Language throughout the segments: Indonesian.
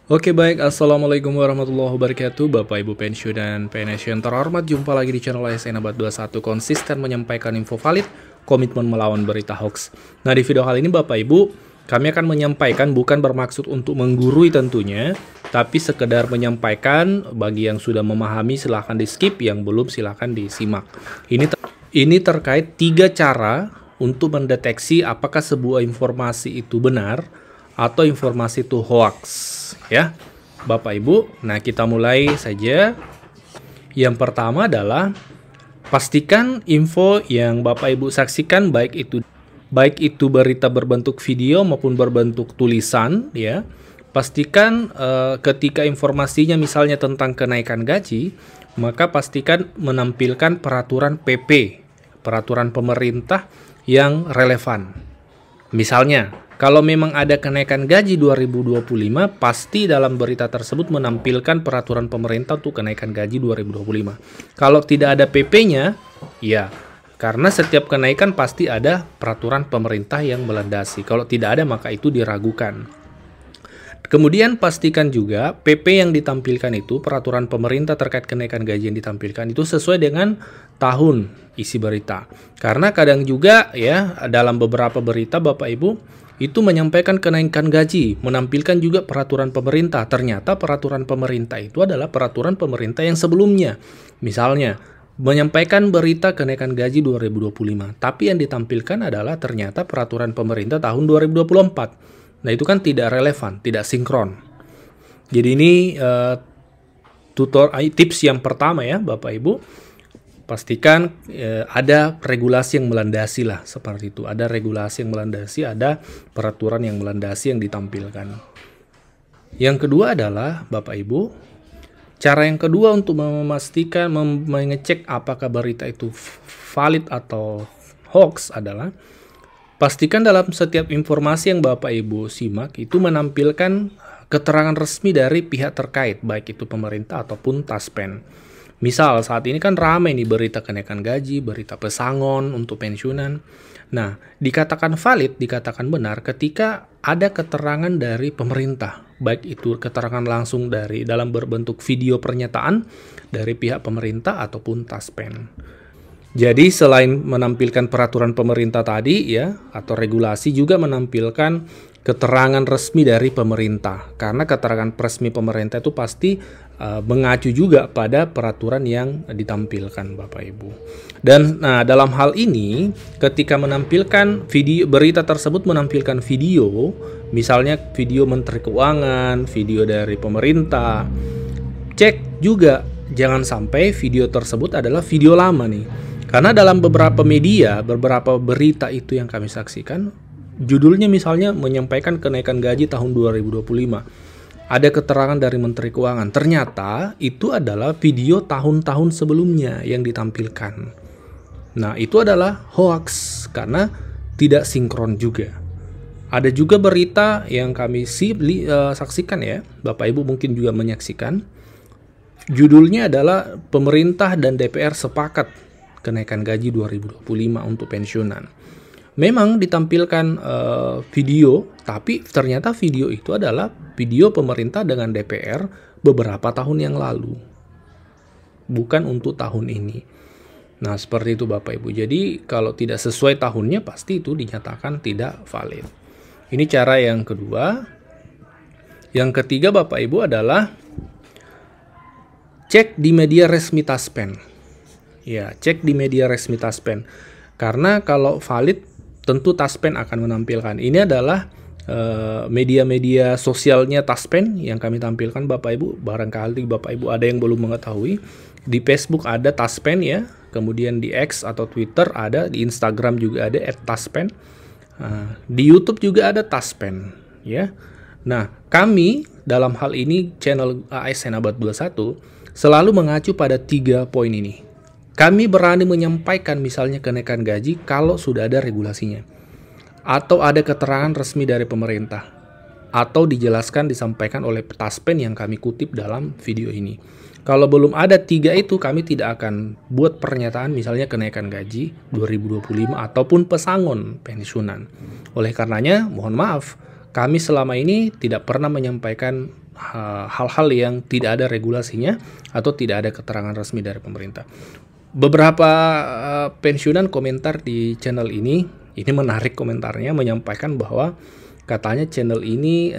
Oke baik, Assalamualaikum warahmatullahi wabarakatuh Bapak Ibu pensiun dan PNS yang terhormat. Jumpa lagi di channel ASN Abad 21, konsisten menyampaikan info valid, komitmen melawan berita hoax. Nah, di video kali ini Bapak Ibu, kami akan menyampaikan, bukan bermaksud untuk menggurui tentunya, tapi sekedar menyampaikan. Bagi yang sudah memahami silahkan di skip, yang belum silahkan disimak. Ini terkait 3 cara untuk mendeteksi apakah sebuah informasi itu benar atau informasi itu hoax, ya Bapak Ibu. Nah, kita mulai saja. Yang pertama adalah pastikan info yang Bapak Ibu saksikan, baik itu berita berbentuk video maupun berbentuk tulisan, ya. Pastikan ketika informasinya misalnya tentang kenaikan gaji, maka pastikan menampilkan peraturan PP, peraturan pemerintah yang relevan. Misalnya, kalau memang ada kenaikan gaji 2025, pasti dalam berita tersebut menampilkan peraturan pemerintah untuk kenaikan gaji 2025. Kalau tidak ada PP-nya, ya, karena setiap kenaikan pasti ada peraturan pemerintah yang melandasi. Kalau tidak ada, maka itu diragukan. Kemudian pastikan juga PP yang ditampilkan itu, peraturan pemerintah terkait kenaikan gaji yang ditampilkan itu sesuai dengan tahun isi berita. Karena kadang juga ya dalam beberapa berita Bapak Ibu itu menyampaikan kenaikan gaji, menampilkan juga peraturan pemerintah. Ternyata peraturan pemerintah itu adalah peraturan pemerintah yang sebelumnya. Misalnya, menyampaikan berita kenaikan gaji 2025, tapi yang ditampilkan adalah ternyata peraturan pemerintah tahun 2024. Nah, itu kan tidak relevan, tidak sinkron. Jadi ini tips yang pertama ya Bapak Ibu. Pastikan ada regulasi yang melandasi lah, seperti itu. Ada regulasi yang melandasi, ada peraturan yang melandasi yang ditampilkan. Yang kedua adalah Bapak Ibu, cara yang kedua untuk memastikan, mengecek apakah berita itu valid atau hoax adalah pastikan dalam setiap informasi yang Bapak Ibu simak itu menampilkan keterangan resmi dari pihak terkait, baik itu pemerintah ataupun Taspen. Misal saat ini kan ramai nih berita kenaikan gaji, berita pesangon untuk pensiunan. Nah, dikatakan valid, dikatakan benar ketika ada keterangan dari pemerintah, baik itu keterangan langsung dari dalam berbentuk video pernyataan dari pihak pemerintah ataupun Taspen. Jadi selain menampilkan peraturan pemerintah tadi ya atau regulasi, juga menampilkan keterangan resmi dari pemerintah. Karena keterangan resmi pemerintah itu pasti mengacu juga pada peraturan yang ditampilkan Bapak Ibu. Dan dalam hal ini ketika menampilkan video, berita tersebut menampilkan video, misalnya video Menteri Keuangan, video dari pemerintah, cek juga jangan sampai video tersebut adalah video lama nih. Karena dalam beberapa media, beberapa berita itu yang kami saksikan, judulnya misalnya menyampaikan kenaikan gaji tahun 2025. Ada keterangan dari Menteri Keuangan. Ternyata itu adalah video tahun-tahun sebelumnya yang ditampilkan. Nah, itu adalah hoax karena tidak sinkron juga. Ada juga berita yang kami saksikan ya, Bapak Ibu mungkin juga menyaksikan. Judulnya adalah pemerintah dan DPR sepakat kenaikan gaji 2025 untuk pensiunan. Memang ditampilkan video, tapi ternyata video itu adalah video pemerintah dengan DPR beberapa tahun yang lalu. Bukan untuk tahun ini. Nah, seperti itu Bapak Ibu. Jadi, kalau tidak sesuai tahunnya, pasti itu dinyatakan tidak valid. Ini cara yang kedua. Yang ketiga Bapak Ibu adalah cek di media resmi Taspen. Ya, cek di media resmi Taspen. Karena kalau valid, tentu Taspen akan menampilkan. Ini adalah media-media sosialnya Taspen yang kami tampilkan Bapak Ibu. Barangkali Bapak Ibu ada yang belum mengetahui. Di Facebook ada Taspen ya. Kemudian di X atau Twitter ada. Di Instagram juga ada @taspen. Di YouTube juga ada Taspen ya. Nah, kami dalam hal ini channel ASN Abad 21 selalu mengacu pada 3 poin ini. Kami berani menyampaikan misalnya kenaikan gaji kalau sudah ada regulasinya, atau ada keterangan resmi dari pemerintah, atau dijelaskan disampaikan oleh Taspen yang kami kutip dalam video ini. Kalau belum ada 3 itu, kami tidak akan buat pernyataan misalnya kenaikan gaji 2025 ataupun pesangon pensiunan. Oleh karenanya, mohon maaf, kami selama ini tidak pernah menyampaikan hal-hal yang tidak ada regulasinya atau tidak ada keterangan resmi dari pemerintah. Beberapa pensiunan komentar di channel ini menarik komentarnya, menyampaikan bahwa katanya channel ini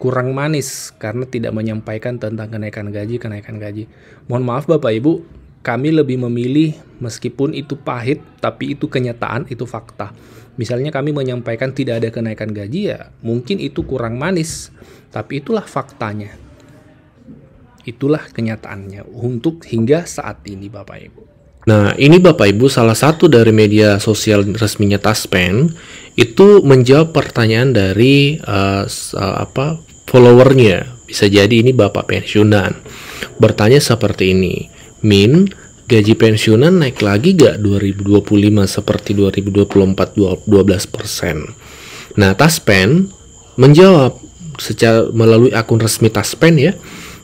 kurang manis karena tidak menyampaikan tentang kenaikan gaji. Mohon maaf Bapak Ibu, kami lebih memilih meskipun itu pahit, tapi itu kenyataan, itu fakta. Misalnya kami menyampaikan tidak ada kenaikan gaji, ya mungkin itu kurang manis, tapi itulah faktanya. Itulah kenyataannya untuk hingga saat ini Bapak Ibu. Nah, ini Bapak Ibu salah satu dari media sosial resminya Taspen itu menjawab pertanyaan dari followernya. Bisa jadi ini Bapak pensiunan. Bertanya seperti ini, Min, gaji pensiunan naik lagi gak 2025 seperti 2024 12%? Nah, Taspen menjawab melalui akun resmi Taspen ya.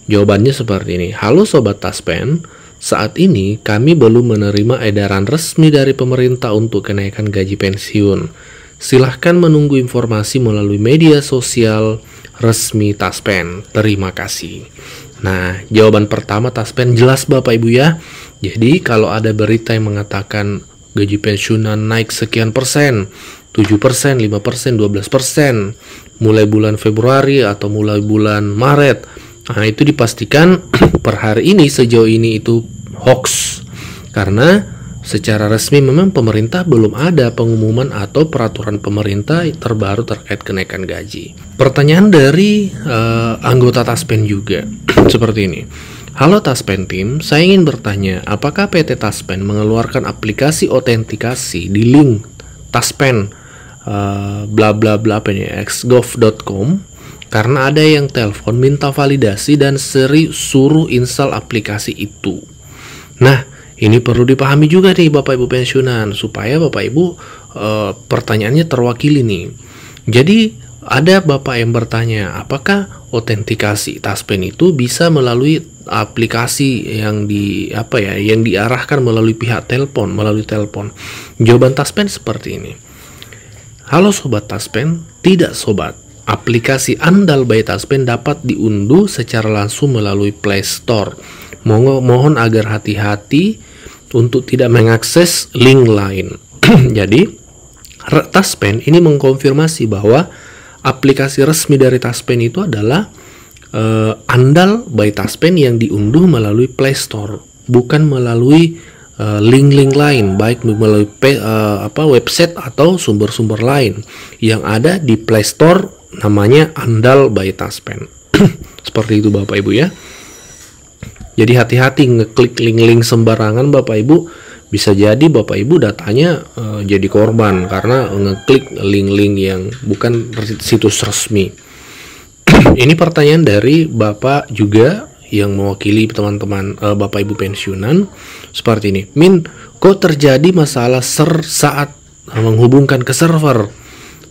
Jawabannya seperti ini. Halo Sobat Taspen, saat ini kami belum menerima edaran resmi dari pemerintah untuk kenaikan gaji pensiun. Silahkan menunggu informasi melalui media sosial resmi Taspen. Terima kasih. Nah, jawaban pertama Taspen jelas Bapak Ibu ya. Jadi kalau ada berita yang mengatakan gaji pensiunan naik sekian persen, 7%, 5%, 12%, mulai bulan Februari atau mulai bulan Maret, nah itu dipastikan per hari ini sejauh ini itu hoax. Karena secara resmi memang pemerintah belum ada pengumuman atau peraturan pemerintah terbaru terkait kenaikan gaji. Pertanyaan dari anggota Taspen juga seperti ini. Halo Taspen Team, saya ingin bertanya, apakah PT Taspen mengeluarkan aplikasi autentikasi di link Taspen bla bla bla xgov.com karena ada yang telepon minta validasi dan suruh install aplikasi itu. Nah, ini perlu dipahami juga nih Bapak Ibu pensiunan supaya Bapak Ibu pertanyaannya terwakili nih. Jadi ada Bapak yang bertanya, apakah autentikasi Taspen itu bisa melalui aplikasi yang yang diarahkan melalui pihak telepon, melalui telepon? Jawaban Taspen seperti ini. Halo Sobat Taspen, tidak Sobat. Aplikasi andal by Taspen dapat diunduh secara langsung melalui Play Store. Mohon agar hati-hati untuk tidak mengakses link lain. Jadi, Taspen ini mengkonfirmasi bahwa aplikasi resmi dari Taspen itu adalah andal by Taspen yang diunduh melalui Play Store, bukan melalui link-link lain, baik melalui website atau sumber-sumber lain yang ada di Play Store. Namanya andal by Taspen. Seperti itu Bapak Ibu ya. Jadi hati-hati ngeklik link-link sembarangan Bapak Ibu, bisa jadi Bapak Ibu datanya jadi korban karena ngeklik link-link yang bukan situs resmi. Ini pertanyaan dari Bapak juga yang mewakili teman-teman Bapak Ibu pensiunan seperti ini. Min, kok terjadi masalah saat menghubungkan ke server?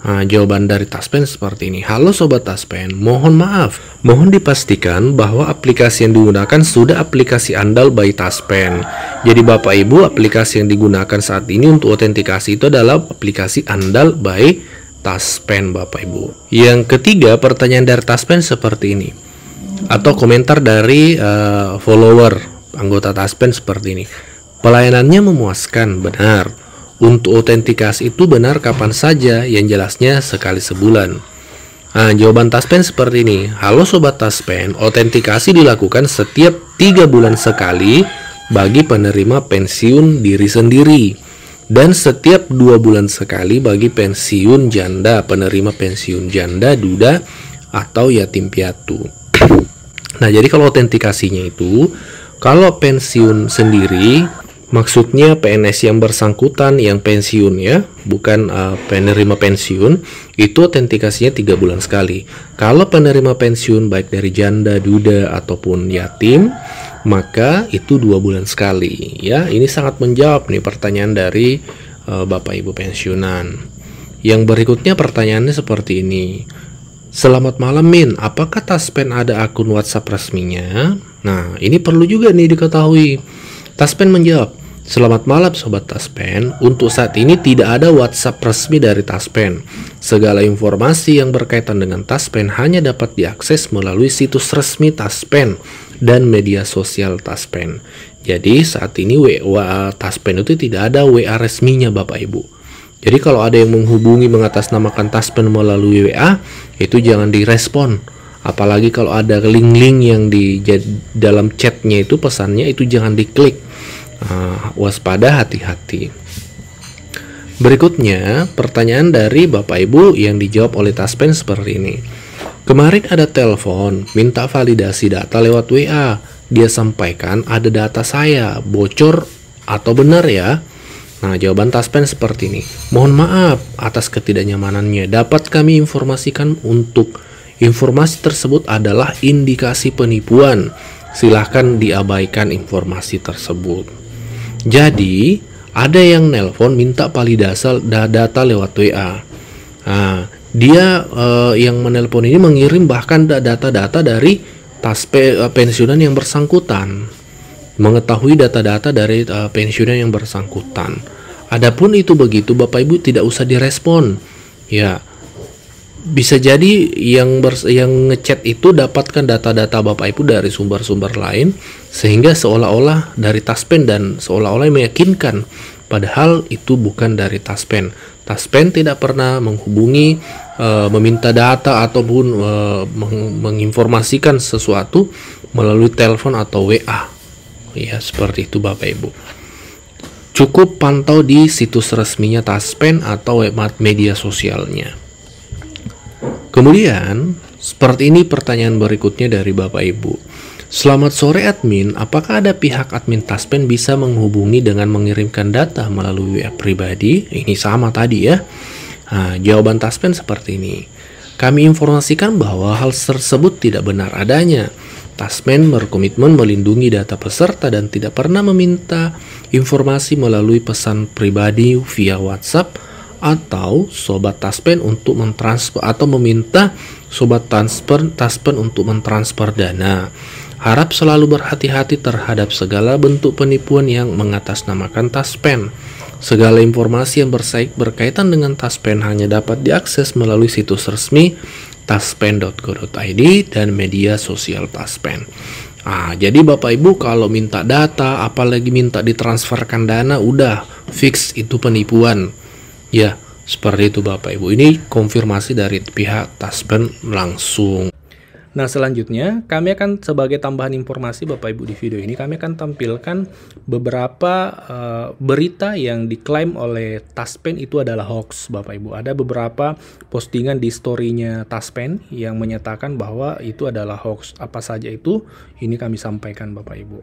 Nah, jawaban dari Taspen seperti ini. Halo Sobat Taspen, mohon maaf. Mohon dipastikan bahwa aplikasi yang digunakan sudah aplikasi andal by Taspen. Jadi Bapak Ibu, aplikasi yang digunakan saat ini untuk autentikasi itu adalah aplikasi andal by Taspen Bapak Ibu. Yang ketiga, pertanyaan dari Taspen seperti ini. Atau komentar dari follower anggota Taspen seperti ini. Pelayanannya memuaskan, benar. Untuk autentikasi itu benar kapan saja, yang jelasnya sekali sebulan. Nah, jawaban Taspen seperti ini. Halo Sobat Taspen, autentikasi dilakukan setiap 3 bulan sekali bagi penerima pensiun diri sendiri. Dan setiap 2 bulan sekali bagi pensiun janda, penerima pensiun janda, duda, atau yatim piatu. Nah, jadi kalau autentikasinya itu, kalau pensiun sendiri, maksudnya PNS yang bersangkutan yang pensiun ya, bukan penerima pensiun, itu autentikasinya 3 bulan sekali. Kalau penerima pensiun baik dari janda, duda ataupun yatim, maka itu 2 bulan sekali ya. Ini sangat menjawab nih pertanyaan dari Bapak Ibu pensiunan. Yang berikutnya pertanyaannya seperti ini. Selamat malam Min, apakah Taspen ada akun WhatsApp resminya? Nah, ini perlu juga nih diketahui. Taspen menjawab, "Selamat malam Sobat Taspen, untuk saat ini tidak ada WhatsApp resmi dari Taspen. Segala informasi yang berkaitan dengan Taspen hanya dapat diakses melalui situs resmi Taspen dan media sosial Taspen." Jadi saat ini WA Taspen itu tidak ada WA resminya Bapak Ibu. Jadi kalau ada yang menghubungi mengatasnamakan Taspen melalui WA, itu jangan direspon. Apalagi kalau ada link-link yang di dalam chatnya itu, pesannya itu jangan diklik. Waspada, hati-hati. Berikutnya, pertanyaan dari Bapak Ibu yang dijawab oleh Taspen seperti ini. Kemarin ada telepon, minta validasi data lewat WA. Dia sampaikan ada data saya, bocor atau benar ya? Nah, jawaban Taspen seperti ini. Mohon maaf atas ketidaknyamanannya. Dapat kami informasikan untuk informasi tersebut adalah indikasi penipuan. Silahkan diabaikan informasi tersebut. Jadi, ada yang nelpon minta validasi data lewat WA. Nah, dia yang menelpon ini mengirim bahkan data-data dari pensiunan yang bersangkutan. Mengetahui data-data dari pensiunan yang bersangkutan. Adapun itu begitu, Bapak Ibu tidak usah direspon. Ya, bisa jadi yang ngechat itu dapatkan data-data Bapak Ibu dari sumber-sumber lain, sehingga seolah-olah dari Taspen dan seolah-olah meyakinkan, padahal itu bukan dari Taspen. Taspen tidak pernah menghubungi, meminta data ataupun menginformasikan sesuatu melalui telepon atau WA. Ya, seperti itu Bapak Ibu. Cukup pantau di situs resminya Taspen atau media sosialnya. Kemudian, seperti ini pertanyaan berikutnya dari Bapak Ibu. Selamat sore admin, apakah ada pihak admin Taspen bisa menghubungi dengan mengirimkan data melalui WA pribadi? Ini sama tadi ya. Nah, jawaban Taspen seperti ini. Kami informasikan bahwa hal tersebut tidak benar adanya. Taspen berkomitmen melindungi data peserta dan tidak pernah meminta informasi melalui pesan pribadi via WhatsApp atau Sobat Taspen untuk mentransfer atau meminta Sobat Taspen untuk mentransfer dana. Harap selalu berhati-hati terhadap segala bentuk penipuan yang mengatasnamakan Taspen. Segala informasi yang berkaitan dengan Taspen hanya dapat diakses melalui situs resmi taspen.go.id dan media sosial Taspen. Jadi Bapak Ibu kalau minta data, apalagi minta ditransferkan dana, udah fix itu penipuan. Ya, seperti itu Bapak Ibu. Ini konfirmasi dari pihak Taspen langsung. Nah, selanjutnya kami akan sebagai tambahan informasi Bapak Ibu di video ini, kami akan tampilkan beberapa berita yang diklaim oleh Taspen itu adalah hoax Bapak Ibu. Ada beberapa postingan di story-nya Taspen yang menyatakan bahwa itu adalah hoax. Apa saja itu? Ini kami sampaikan Bapak Ibu.